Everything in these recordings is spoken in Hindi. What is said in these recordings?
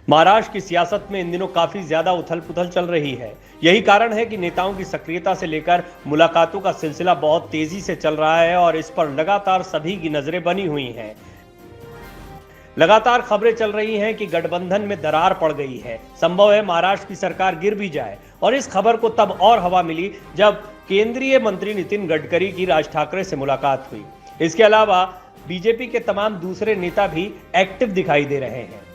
महाराष्ट्र की सियासत में इन दिनों काफी ज्यादा उथल पुथल चल रही है। यही कारण है कि नेताओं की सक्रियता से लेकर मुलाकातों का सिलसिला बहुत तेजी से चल रहा है और इस पर लगातार सभी की नजरें बनी हुई हैं। लगातार खबरें चल रही हैं कि गठबंधन में दरार पड़ गई है। संभव है महाराष्ट्र की सरकार गिर भी जाए और इस खबर को तब और हवा मिली जब केंद्रीय मंत्री नितिन गडकरी की राज ठाकरे से मुलाकात हुई। इसके अलावा बीजेपी के तमाम दूसरे नेता भी एक्टिव दिखाई दे रहे हैं।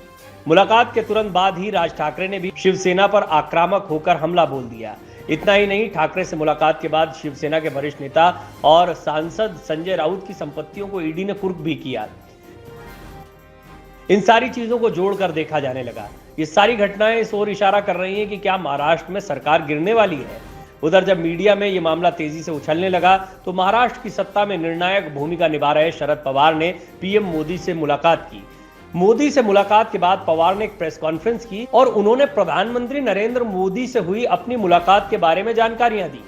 मुलाकात के तुरंत बाद ही राज ठाकरे ने भी शिवसेना पर आक्रामक होकर हमला बोल दिया। इतना ही नहीं, ठाकरे से मुलाकात के बाद शिवसेना के वरिष्ठ नेता और सांसद संजय राउत की संपत्तियों को ईडी ने कुर्क भी किया। इन सारी चीजों को जोड़कर देखा जाने लगा। ये सारी घटनाएं इस ओर इशारा कर रही हैं कि क्या महाराष्ट्र में सरकार गिरने वाली है। उधर जब मीडिया में ये मामला तेजी से उछलने लगा तो महाराष्ट्र की सत्ता में निर्णायक भूमिका निभा रहे शरद पवार ने पीएम मोदी से मुलाकात की। मोदी से मुलाकात के बाद पवार ने एक प्रेस कॉन्फ्रेंस की और उन्होंने प्रधानमंत्री नरेंद्र मोदी से हुई अपनी मुलाकात के बारे में जानकारियां दी।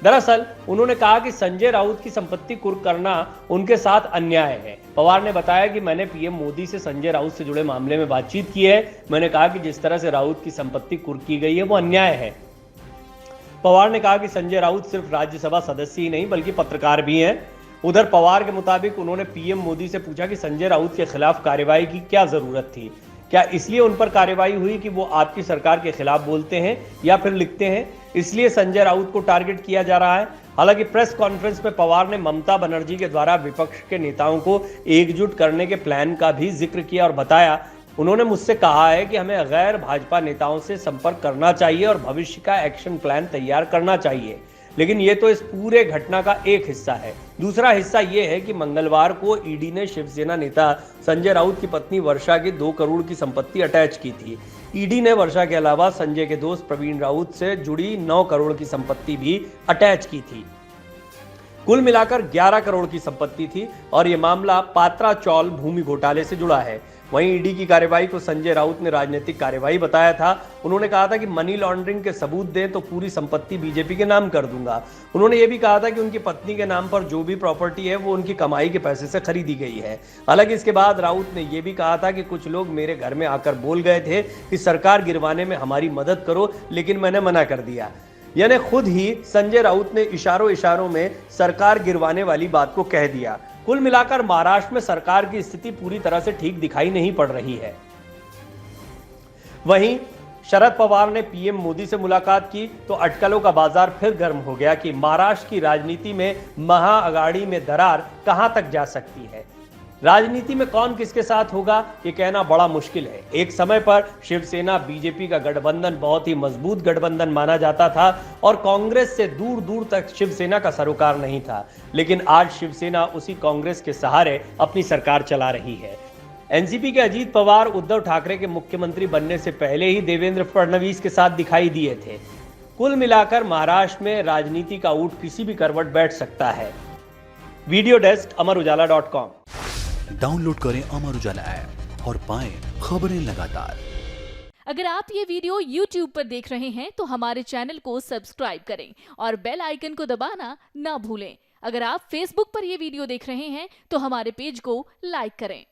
दरअसल उन्होंने कहा कि संजय राउत की संपत्ति कुर्क करना उनके साथ अन्याय है। पवार ने बताया कि मैंने पीएम मोदी से संजय राउत से जुड़े मामले में बातचीत की है। मैंने कहा कि जिस तरह से राउत की संपत्ति कुर्क की गई है वो अन्याय है। पवार ने कहा कि संजय राउत सिर्फ राज्यसभा सदस्य ही नहीं बल्कि पत्रकार भी हैं। उधर पवार के मुताबिक उन्होंने पीएम मोदी से पूछा कि संजय राउत के खिलाफ कार्रवाई की क्या जरूरत थी, क्या इसलिए उन पर कार्रवाई हुई कि वो आपकी सरकार के खिलाफ बोलते हैं या फिर लिखते हैं, इसलिए संजय राउत को टारगेट किया जा रहा है। हालांकि प्रेस कॉन्फ्रेंस में पवार ने ममता बनर्जी के द्वारा विपक्ष के नेताओं को एकजुट करने के प्लान का भी जिक्र किया और बताया, उन्होंने मुझसे कहा है कि हमें गैर भाजपा नेताओं से संपर्क करना चाहिए और भविष्य का एक्शन प्लान तैयार करना चाहिए। लेकिन ये तो इस पूरे घटना का एक हिस्सा है। दूसरा हिस्सा ये है कि मंगलवार को ईडी ने शिवसेना नेता संजय राउत की पत्नी वर्षा की 2 करोड़ की संपत्ति अटैच की थी। ईडी ने वर्षा के अलावा संजय के दोस्त प्रवीण राउत से जुड़ी 9 करोड़ की संपत्ति भी अटैच की थी। कुल मिलाकर 11 करोड़ की संपत्ति थी और यह मामला पात्रा चौल भूमि घोटाले से जुड़ा है। वहीं ईडी की कार्रवाई को संजय राउत ने राजनीतिक कार्रवाई बताया था। उन्होंने कहा था कि मनी लॉन्ड्रिंग के सबूत दें तो पूरी संपत्ति बीजेपी के नाम कर दूंगा। उन्होंने ये भी कहा था कि उनकी पत्नी के नाम पर जो भी प्रॉपर्टी है वो उनकी कमाई के पैसे से खरीदी गई है। हालांकि इसके बाद राउत ने यह भी कहा था कि कुछ लोग मेरे घर में आकर बोल गए थे कि सरकार गिरवाने में हमारी मदद करो, लेकिन मैंने मना कर दिया। यानी खुद ही संजय राउत ने इशारों इशारों में सरकार गिरवाने वाली बात को कह दिया। कुल मिलाकर महाराष्ट्र में सरकार की स्थिति पूरी तरह से ठीक दिखाई नहीं पड़ रही है। वहीं शरद पवार ने पीएम मोदी से मुलाकात की तो अटकलों का बाजार फिर गर्म हो गया कि महाराष्ट्र की राजनीति में महाअघाड़ी में दरार कहां तक जा सकती है। राजनीति में कौन किसके साथ होगा ये कहना बड़ा मुश्किल है। एक समय पर शिवसेना बीजेपी का गठबंधन बहुत ही मजबूत गठबंधन माना जाता था और कांग्रेस से दूर दूर तक शिवसेना का सरोकार नहीं था, लेकिन आज शिवसेना उसी कांग्रेस के सहारे अपनी सरकार चला रही है। एनसीपी के अजीत पवार उद्धव ठाकरे के मुख्यमंत्री बनने से पहले ही देवेंद्र फडणवीस के साथ दिखाई दिए थे। कुल मिलाकर महाराष्ट्र में राजनीति का ऊंट किसी भी करवट बैठ सकता है। Video desk अमरउजाला.com। डाउनलोड करें अमर उजाला ऐप और पाएं खबरें लगातार। अगर आप ये वीडियो YouTube पर देख रहे हैं तो हमारे चैनल को सब्सक्राइब करें और बेल आइकन को दबाना ना भूलें। अगर आप Facebook पर ये वीडियो देख रहे हैं तो हमारे पेज को लाइक करें।